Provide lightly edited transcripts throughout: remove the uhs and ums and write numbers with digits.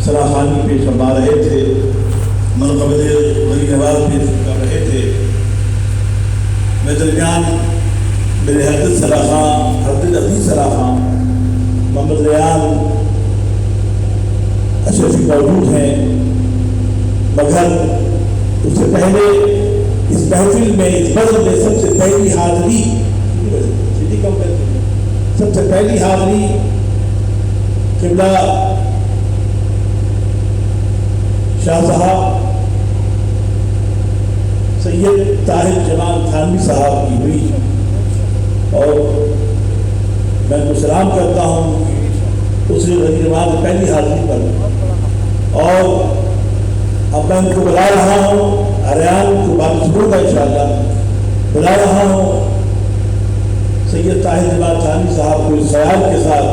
سراخانی پیش فرما رہے تھے، منقبض ولی نواز پیش کر رہے تھے، میں درمیان میرے حضرت سراخان، حضرت عزیز سراخان محمد ریان اشرفی موجود ہیں، مگر اس سے پہلے اس محفل میں، اس بزم میں سب سے پہلی حاضری، سب سے پہلی حاضری قبلہ شاہ صاحب سید طاہر جمال تھانوی صاحب کی ہوئی، اور میں ان کو سلام کرتا ہوں اس ولی نواز پہلی حاضری پر، اور اب میں ان کو بلا رہا ہوں، ریان کو بات سنوں گا انشاءاللہ، بلا رہا ہوں سید طاہر جمال تھانوی صاحب کو اس خیال کے ساتھ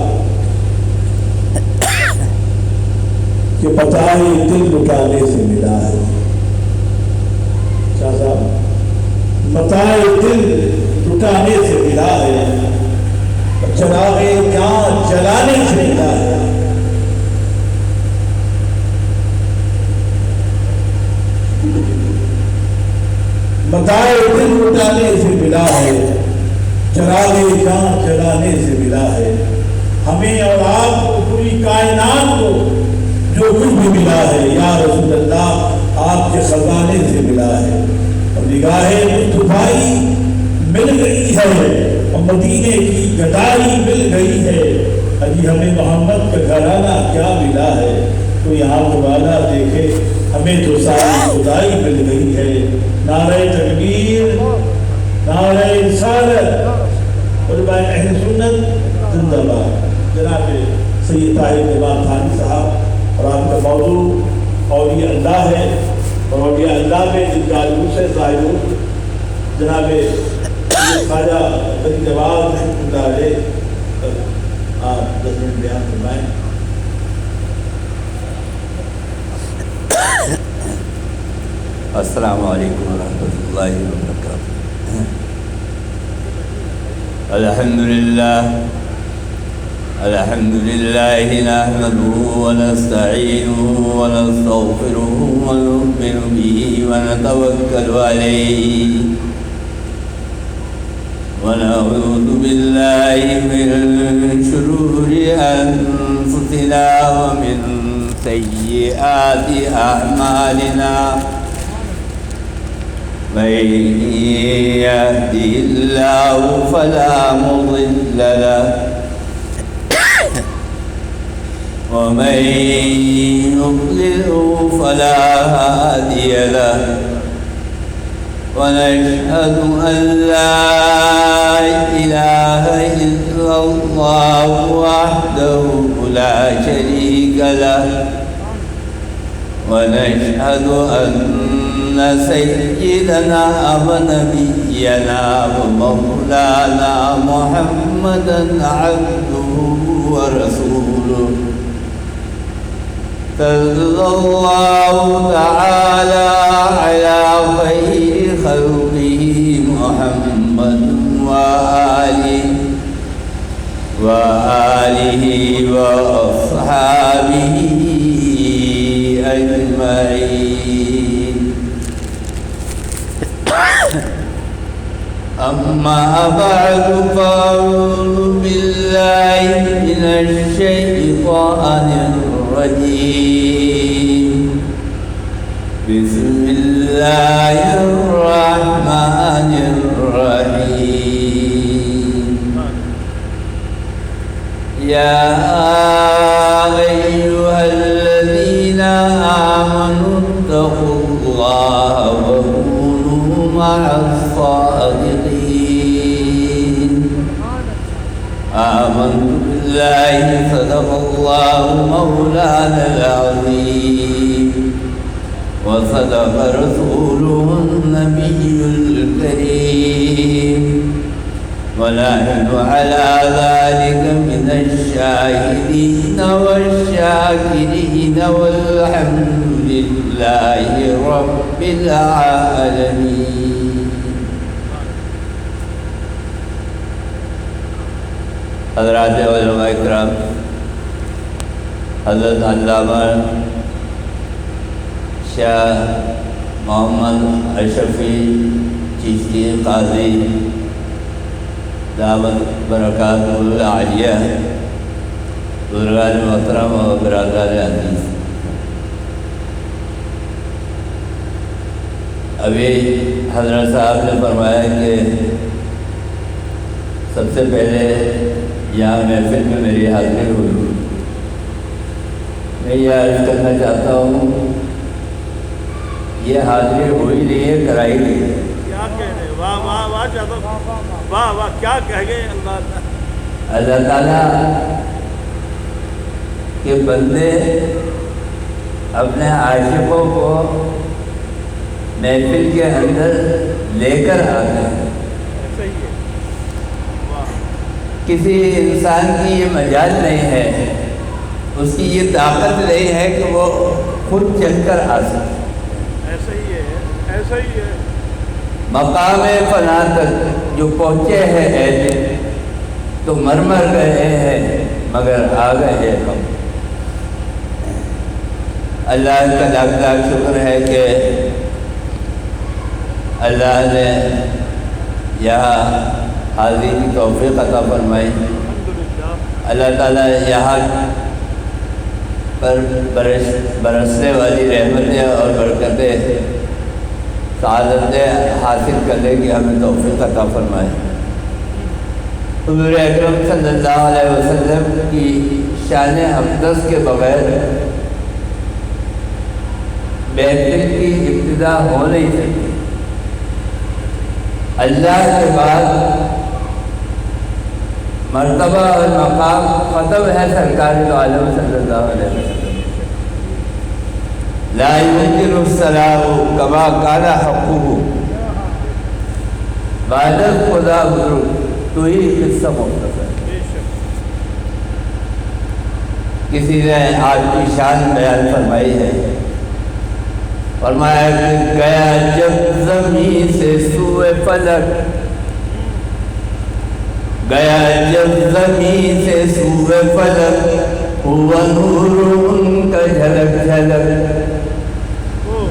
کہ بتائے دل لٹانے سے ملا ہے، شاہ صاحب بتائے دل لٹانے سے ملا ہے، چراغے جان جلانے سے ملا ہے، بتائے دل لٹانے سے ملا ہے، چراغے جان جلانے سے ملا ہے، ہمیں اور آپ کو پوری کائنات کو جو کچھ بھی ملا ہے یا رسول اللہ آپ کے خزانے سے ملا ہے، اور نگاہ مصطفیٰ مل گئی ہے اور مدینے کی گدائی مل گئی ہے، ابھی ہمیں محمد کا گھرانہ کیا ملا ہے، کوئی آنکھ والا دیکھے ہمیں تو ساری خدائی مل گئی ہے، نعرہ تکبیر، نعرہ رسالت، علماء اہل سنت زندہ باد، جناب سید طاہر جمال تھانوی صاحب، اور آپ کا موضوع اولیاء اللہ ہے، اور اولیاء اللہ میں جن کا علوم سے ظاہر ہو، جناب خواجہ ولی نواز رحمۃ اللہ علیہ، آپ 10 منٹ بیان فرمائیں۔ السلام علیکم ورحمۃ اللہ وبرکاتہ۔ الحمد لله نحمده ونستعينه ونستغفره ونؤمن به ونتوكل عليه ونعوذ بالله من شرور أنفسنا ومن سيئات أعمالنا، من يهده الله فلا مضل له ومن يضلل فلا هادي له، ونشهد أن لا إله إلا الله وحده لا شريك له، ونشهد أن سيدنا ونبينا ومولانا محمدا عبده ورسوله، صلى الله تعالى على خير خلقه محمد وآله وأصحابه أجمعين، أما بعد فأعوذ بالله من الشيطان الرجيم، بسم الله الرحمن الرحيم، يا أيها الذين آمنوا اتقوا الله وكونوا مع الصادقين، آمنت بالله صدق الله مولانا العظيم، وصدق رسوله النبي الكريم، ونحن على ذلك من الشاهدين والشاكرين، والحمد لله رب العالمين۔ حضرات علماء کرام، حضرت علامہ شاہ محمد اشرفی چشتی قاضی دعوت برکات العالیہ، بزرگان محترم و برادران عزیز، ابھی حضرت صاحب نے فرمایا کہ سب سے پہلے یہاں محفل میں میری حاضری ہوئی۔ میں یہ عرض کرنا چاہتا ہوں، یہ حاضری ہوئی نہیں ہے، کرائی نہیں ہے۔ کیا کہہ رہے ہیں؟ واہ واہ واہ جادو، واہ واہ، کیا کہہ گئے اللہ تعالیٰ کے بندے اپنے عاشقوں کو محفل کے اندر لے کر آتے ہیں۔ ایسا ہی ہے، واہ، کسی انسان کی یہ مجال نہیں ہے، اس کی یہ طاقت نہیں ہے کہ وہ خود چل کر آ سکے۔ ایسا ہی ہے، ایسا ہی ہے۔ مقام فنا تک جو پہنچے ہیں ایسے تو مر گئے ہیں مگر آ گئے ہیں ہم۔ اللہ کا لاکھ لاکھ شکر ہے کہ اللہ نے یہاں حاضری کی توفیق عطا فرمائی۔ الحمدللہ، اللہ تعالیٰ یہاں پر برسنے والی رحمتیں اور برکتیں، سعادتیں حاصل کرنے کی ہمیں توفیق عطا فرمائے۔ حضور اکرم صلی اللہ علیہ وسلم کی شان اقدس کے بغیر محفل کی ابتدا ہو نہیں سکتی۔ اللہ کے بعد مرتبہ اور مقام ختم ہے سرکار دو عالم صلی اللہ علیہ وسلم۔ لا يمكن السلام كما كان حقه بعد خدا بزرگ تو ہی قصہ مختصر۔ بے شک، کسی نے آپ کی شان بیان فرمائی ہے، فرمایا کہ گیا جب زمین سے سوئے فلک، گیا جب زمین سے سوئے فلک، ہوا نور ان کا جھلک جھلک،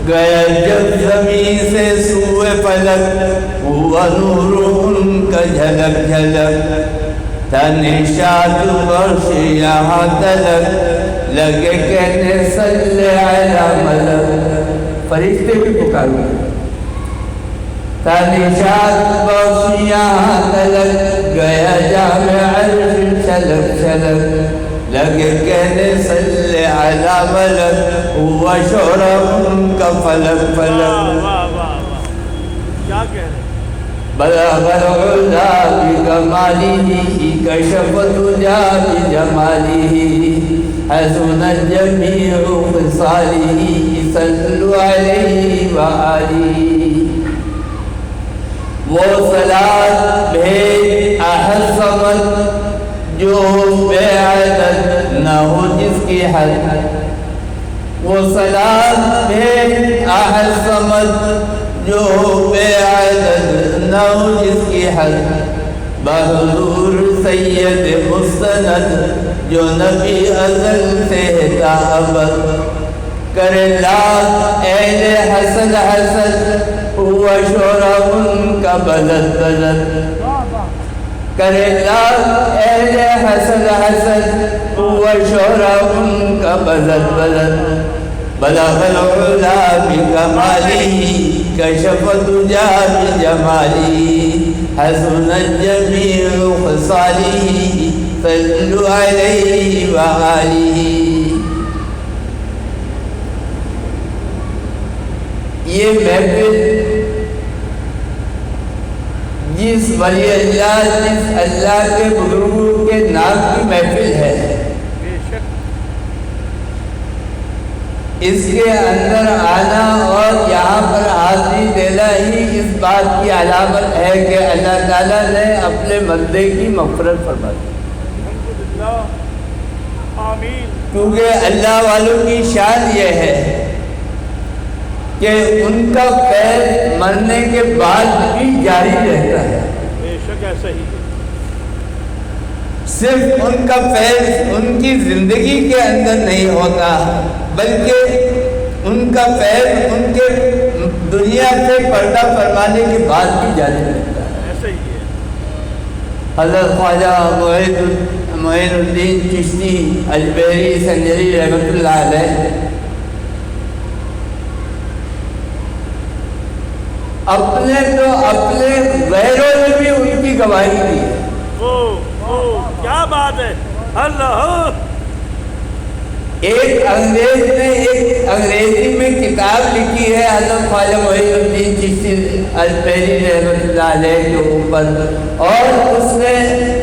گیا جب زمین سے سوئے فلک، ہوا نور ان کا جھلک جھلک، تھا نشاط بخش یہاں تلک، لگے کہنے صلی علی ملک، فرشتے بھی پکاروں گے، تھا نشاط بخش یہاں تلک، گیا جامع عرش چھلک چھلک، لگے کہنے صلی علی ملک، ہوا شعرا ان کا فلک واہ فلک، واہ واہ واہ، کیا کہہ رہے ہیں؟ بلغ العلا بکمالہ، کشف الدجا بجمالہ، حسن جمیع خصالہ، صلوا علیہ وآلہ۔ وہ صلاة بھیج احد صمد جو بے عدد نہ ہو جس کی حد، وہ صلاة بھیج احد صمد جو بے عدد نہ ہو جس کی حد، بحضور سید مستند جو نبی ازل سے تا ابد، کرے لاکھ اہل حسد حسد، ہوا شعرا ان کا بلد بلد، کرے لاکھ اہل حسد حسد، ہوا شعرا ان کا بلد بلد، بلغ العلا بکمالہ، کشف الدجا بجمالہ، حسن جمیع خصالہ، صلوا علیہ وآلہ۔ یہ محفل جس ولی اللہ، جس اللہ کے بزرگوں کے نام کی محفل ہے، بے شک، اس کے اندر آنا اور یہاں پر حاضری دینا ہی اس بات کی علامت ہے کہ اللہ تعالیٰ نے اپنے بندے کی مغفرت فرما دی۔ الحمدللہ، آمین۔ کیونکہ اللہ والوں کی شان یہ ہے کہ ان کا پیر مرنے کے بعد بھی جاری رہتا ہے۔ بے شک ایسا ہی ہے۔ صرف ان کا فیض ان کی زندگی کے اندر نہیں ہوتا، بلکہ ان کا فیض ان کے دنیا سے پردہ فرمانے کے بعد بھی جاری رہتا ہے۔ ایسے ہی ہے۔ حضرت خواجہ معین الدین چشتی اجمیری سنجری رحمۃ اللہ علیہ اپنے غیروں نے بھی ان کی گواہی دی ہے۔ کیا بات ہے، اللہ۔ ایک انگریز نے ایک انگریزی میں کتاب لکھی ہے حضرت خواجہ معین الدین چشتی اجمیری رحمۃ اللہ علیہ کے اوپر، اور اس نے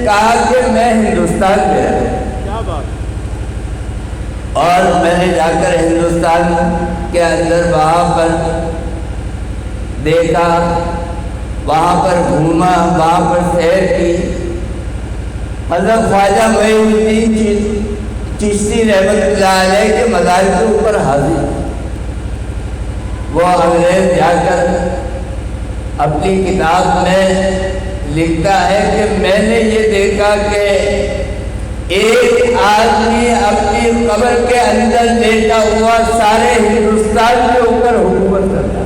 کہا کہ میں ہندوستان گیا، کیا بات، اور میں نے جا کر ہندوستان کے اندر وہاں پر دیکھا، وہاں پر گھوما، وہاں پر سیر کی۔ حضرت خواجہ معین الدین چشتی رحمۃ اللہ علیہ کے مزار کے اوپر حاضر، وہ انگریز جا کر اپنی کتاب میں لکھتا ہے کہ میں نے یہ دیکھا کہ ایک آدمی اپنی قبر کے اندر لیٹا ہوا سارے ہندوستان کے اوپر حکومت کرتا ہے۔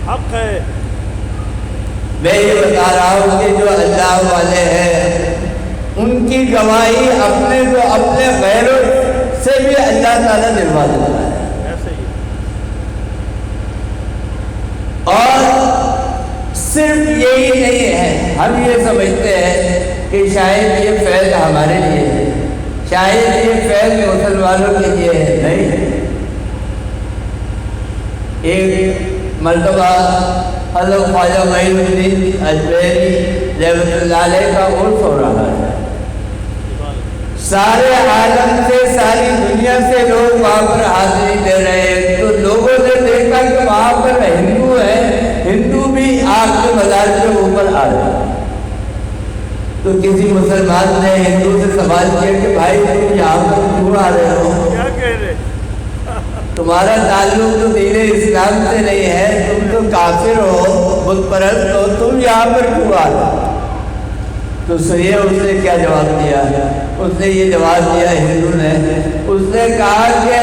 حق ہے۔ میں یہ بتا رہا ہوں کہ جو اللہ والے ہیں ان کی گواہی اپنے کو اپنے غیروں سے بھی اللہ تعالیٰ دلوا دیتا ہے۔ ایسے ہی۔ اور صرف یہی نہیں ہے، ہم یہ سمجھتے ہیں کہ شاید یہ فیض ہمارے لیے ہے، شاید یہ فیض مسلمانوں کے لیے ہے، نہیں۔ ایک مرتبہ حضرت خواجہ معین الدین اجمیری رحمۃ اللہ علیہ کا عرس ہو رہا ہے، سارے عالم سے، ساری دنیا سے لوگ وہاں پر حاضری دے رہے ہیں، تو لوگوں نے دیکھا کہ وہاں پر ہندو ہیں، ہندو بھی آپ کے مزار کے اوپر آ رہے ہیں۔ تو کسی مسلمان نے ہندو سے سوال کیا کہ بھائی تم یہاں پر کیوں آ رہے ہو؟ کیا کہہ رہے؟ تمہارا تعلق تو دین اسلام سے نہیں ہے، تم تو کافر ہو، بت پرست ہو، تم یہاں پر کیوں آ رہے ہو؟ تو سنیے اس نے کیا جواب دیا۔ اس نے یہ جواب دیا ہندو نے، اس نے کہا کہ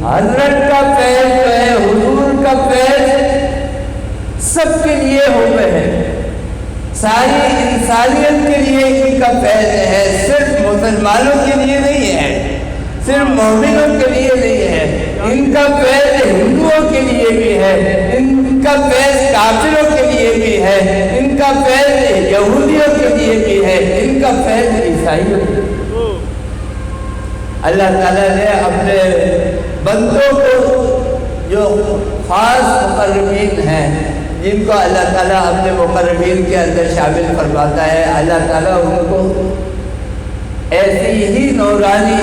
حضرت کا فیض جو ہے، حضور کا فیض سب کے لیے ہوئے ہے، ساری انسانیت کے لیے ان کا فیض ہے، صرف مسلمانوں کے لیے نہیں ہے، صرف مومنوں کے لیے نہیں ہے، ان کا فیض ہندوؤں کے لیے بھی ہے، ان کا فیض کافروں کے لیے بھی ہے، ان کا فیض یہودیوں کے لیے بھی ہے، ان کا فیض عیسائیوں کے لیے۔ اللہ تعالیٰ نے اپنے بندوں کو جو خاص مقربین ہیں، جن کو اللہ تعالیٰ اپنے مقربین کے اندر شامل فرماتا ہے، اللہ تعالیٰ ان کو ایسی ہی نورانی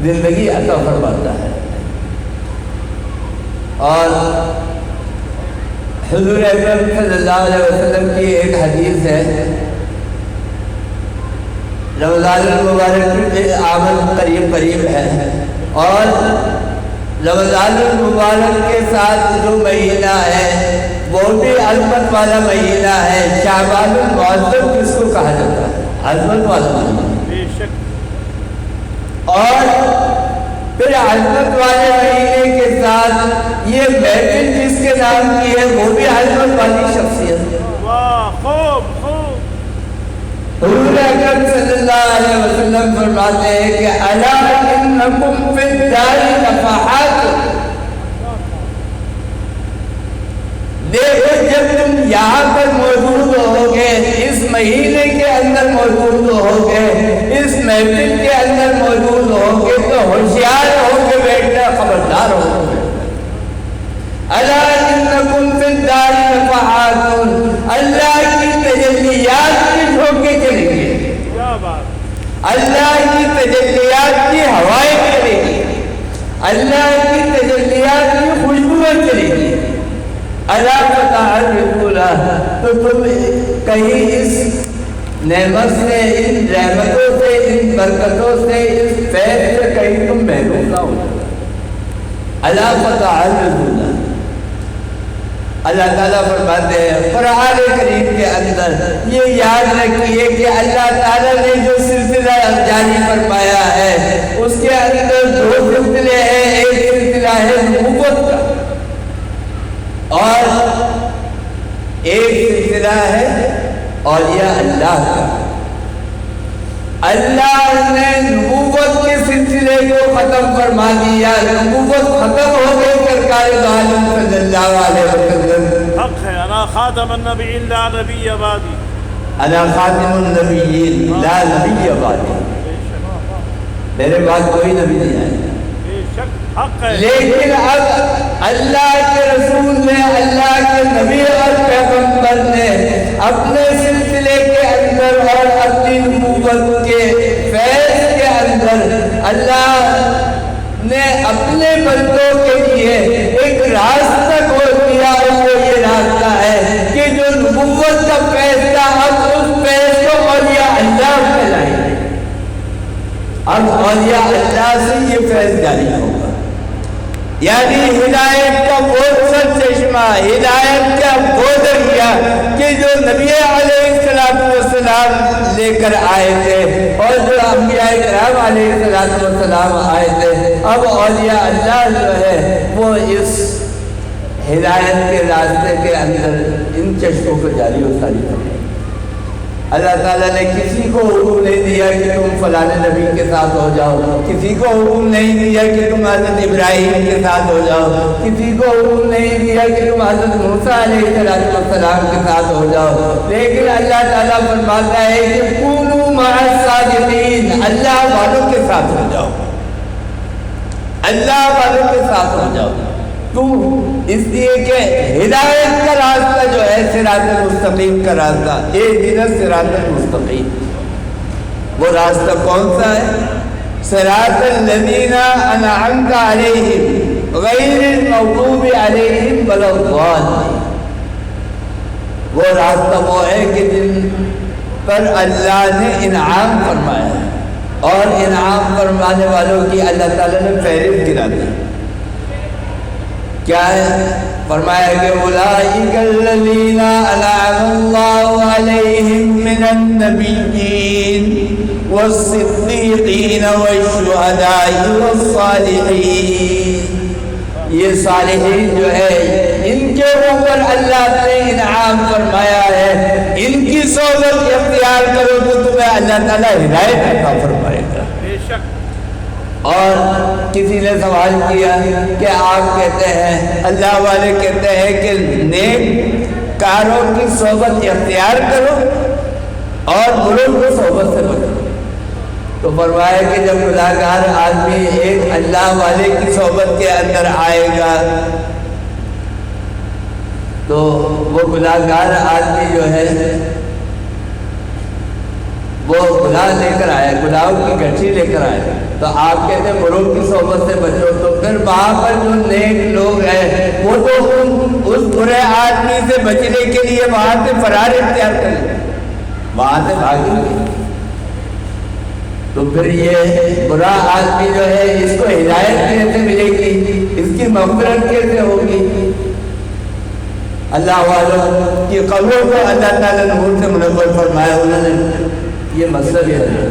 زندگی عطا فرماتا ہے۔ اور حضور اکرم صلی اللہ علیہ وسلم کی ایک حدیث ہے، رمضان المبارک کی آمد قریب ہے، اور رمضان المبارک کے ساتھ جو مہینہ ہے وہ بھی عظمت والا مہینہ ہے، شعبان المعظم جس کو کہا جاتا ہے، عظمت والا مہینہ۔ بے شک۔ اور پھر عظمت والے مہینے کے ساتھ یہ محفل جس کے نام کی ہے وہ بھی عظمت والی شخصیت ہے۔ واہ، خوب خوب۔ حضور اکرم صلی اللہ علیہ وسلم فرماتے ہیں کہ الا انکم فی الدار نفحات، دیکھو جب تم یہاں پر موجود ہوگے، اس مہینے کے اندر موجود ہوگے، اس محفل کے اندر موجود ہوگے، تو ہوشیار ہو کے بیٹھنا، خبردار ہو کے بیٹھنا۔ الا انکم فی الدار نفحات، اللہ کی تجلیات کی جھونکے چلیں گے، کیا بات۔ اللہ کی تجلیات کی ہوائیں چلیں گی، اللہ کی تجلیات کی خوشبوئیں چلیں گی۔ اللہ فتعرفوا لہ، تو تم کہیں اس نعمت سے، ان رحمتوں سے، ان برکتوں سے، اس فیض سے کہیں تم محروم نہ ہو۔ اللہ فتعرفوا لہ، اللہ تعالیٰ فرماتے ہیں قرآن کریم کے اندر یہ یاد رکھیے کہ اللہ تعالیٰ نے جو سلسلہ جاری فرمایا ہے اس کے اندر دو سلسلے ہیں، ایک سلسلہ ہے نبوت کا اور ایک سلسلہ ہے اولیاء اللہ کا۔ اللہ نے نبوت کے سلسلے کو ختم فرما دیا، نبوت ختم ہو گئی سرکار دو عالم صلی اللہ علیہ وسلم۔ حق ہے انا خاتم النبیین لا نبی بعدی، انا خاتم النبیین لا نبی بعدی، میرے بعد کوئی نبی نہیں آیا۔ بے شک حق ہے، لیکن اب اللہ کے رسول نے، اللہ کے نبی اور پیغمبر نے اپنے سلسلے کے اندر اور اپنی نبوت کے فیض کے اندر اللہ نے اپنے بندوں کے لیے ایک راستہ کھول دیا، اور وہ یہ راستہ ہے کہ جو نبوت کا فیض تھا اب اس فیض کو اولیاء اللہ میں لائیں گے، اب اولیاء اللہ سے یہ فیض جاری ہوگا، یعنی ہدایت کا وہ سر چشمہ، ہدایت کا وہ دریا کہ جو نبی علیہ السلام لے کر آئے تھے اور جو انبیاء کرام علیہ السلام آئے تھے، اب اولیاء اللہ جو ہے وہ اس ہدایت کے راستے کے اندر ان چشموں کو جاری و ساری کریں۔ اللہ تعالیٰ نے کسی کو حکم نہیں دیا کہ تم فلاں نبی کے ساتھ ہو جاؤ، کسی کو حکم نہیں دیا کہ تم حضرت ابراہیم کے ساتھ ہو جاؤ، کسی کو حکم نہیں دیا کہ تم حضرت موسیٰ علیہ السلام کے ساتھ ہو جاؤ، لیکن اللہ تعالیٰ فرماتا ہے کہ کونوا مع الصادقین، اللہ والوں کے ساتھ ہو جاؤ، اللہ والوں کے ساتھ ہو جاؤ، اس لیے کہ ہدایت کا راستہ جو ہے صراط المستقیم کا راستہ، اہدنا الصراط المستقیم، وہ راستہ کون سا ہے؟ صراط الذین انعمت علیہم غیر المغضوب علیہم ولا الضالین، وہ راستہ وہ ہے کہ جن پر اللہ نے انعام فرمایا ہے، اور انعام فرمانے والوں کی اللہ تعالیٰ نے فہرست گرا دی۔ کیا ہے؟ فرمایا کہ اولئک الذین انعم اللہ علیہم من النبیین والصدیقین والشہداء والصالحین، یہ صالحین جو ہے ان کے اوپر اللہ نے انعام فرمایا ہے، ان کی صحبت اختیار کرو تو تمہیں اللہ تعالیٰ ہدایت عطا فرمائے گا۔ بے شک۔ اور کسی نے سوال کیا کہ آپ کہتے ہیں، اللہ والے کہتے ہیں کہ نیک کاروں کی صحبت اختیار کرو اور بروں کی صحبت سے بچو، تو فرمایا کہ جب گناہگار آدمی ایک اللہ والے کی صحبت کے اندر آئے گا تو وہ گناہگار آدمی جو ہے وہ گناہ لے کر آئے، گناہوں کی گٹھی لے کر آئے، تو آپ کہتے ہیں بروں کی صحبت سے بچو، تو پھر وہاں پر جو نیک لوگ ہیں وہ تو اس برے آدمی سے بچنے کے لیے وہاں سے فرار اختیار کریں، وہاں سے بھاگیں گے، تو پھر یہ برا آدمی جو ہے اس کو ہدایت کیسے ملے گی، اس کی مغفرت کیسے ہوگی؟ اللہ والوں کی قبروں کو اللہ تعالیٰ نے نور سے منور فرمایا، انہوں نے یہ مسئلہ ہے،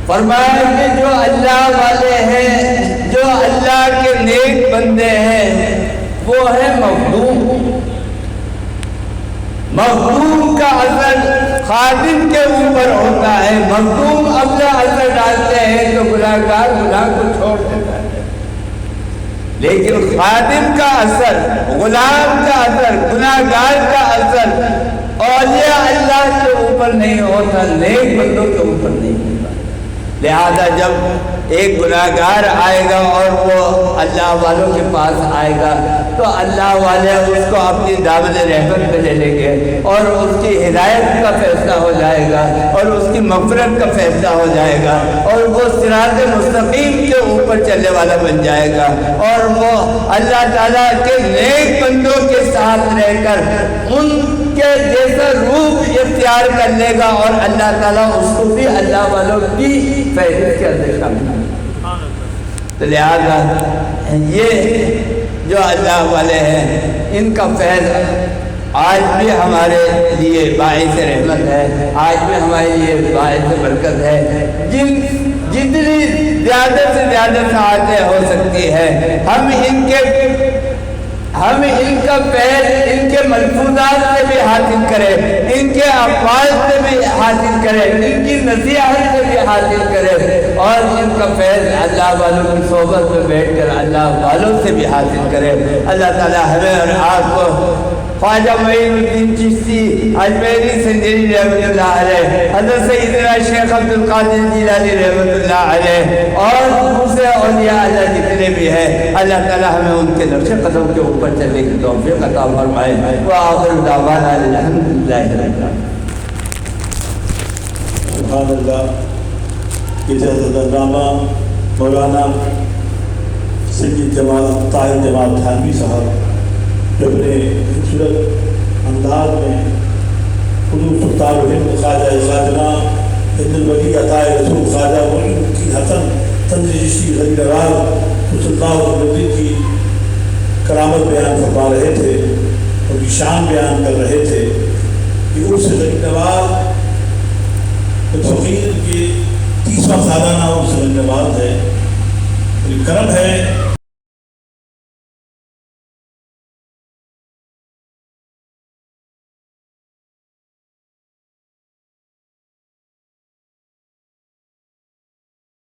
فرمایا کہ جو اللہ والے ہیں، جو اللہ کے نیک بندے ہیں، وہ ہے مخدوم۔ مخدوم کا اثر خادم کے اوپر ہوتا ہے، مخدوم اپنا اثر ڈالتے ہیں تو گناہگار گناہ کو چھوڑ دیتا ہے، لیکن خادم کا اثر، غلام کا اثر، گناہگار کا اثر اولیاء اللہ کے اوپر نہیں ہوتا، نیک بندوں کے اوپر نہیں ہوتا۔ لہذا جب ایک گناہگار آئے گا اور وہ اللہ والوں کے پاس آئے گا تو اللہ والے اس کو اپنی دامن رحمت میں لے لیں گے اور اس کی ہدایت کا فیصلہ ہو جائے گا اور اس کی مغفرت کا فیصلہ ہو جائے گا اور وہ صراط مستقیم کے اوپر چلنے والا بن جائے گا اور وہ اللہ تعالیٰ کے نیک بندوں کے ساتھ رہ کر ان کے جیسا روپ اختیار کر لے گا اور اللہ تعالیٰ اس کو بھی اللہ والوں کی فیض کے اندر شامل۔ تو لہٰذا یہ جو اللہ والے ہیں، ان کا فیض آج بھی ہمارے لیے باعث رحمت ہے، آج بھی ہمارے لیے باعث برکت ہے۔ جتنی زیادہ سے زیادہ سعادتیں ہو سکتی ہے، ہم ان کا فیض ان کے ملفوظات سے بھی حاصل کریں، ان کے افعال سے بھی حاصل کریں، ان کی نصیحت سے بھی حاصل کریں، اور ان کا فیض اللہ والوں کی صحبت میں بیٹھ کر اللہ والوں سے بھی حاصل کریں۔ اللہ تعالی ہمیں اور آپ کو خواجہ معین الدین چشتی اجمیری سندھی رحمۃ اللہ علیہ، حضرت سیدنا شیخ عبد القادر جیلانی رحمۃ اللہ علیہ، اور دوسرے اولیاء اللہ جتنے بھی ہیں، اللہ تعالی ہمیں ان کے نقش قدم کے اوپر چلنے کی توفیق عطا فرمائے۔ وآخر دعوانا الحمدللہ رب العالمین۔ سبحان اللہ۔ اجازت علامہ مولانا سید جمال طاہر جمال تھانوی صاحب جو اپنے خوبصورت انداز میں حضور سلطان الہند خواجہ خواجہ ابن الولی عطا رسول خواجہ معین الدین حسن طنز چشتی غریب نواز رسول اللہ علیہ کی کرامت بیان فرما رہے تھے، ان کی شان بیان کر رہے تھے کہ اس غریب نواز فقیر کے 30واں سالانہ اس غریب نواز ہے، کرم ہے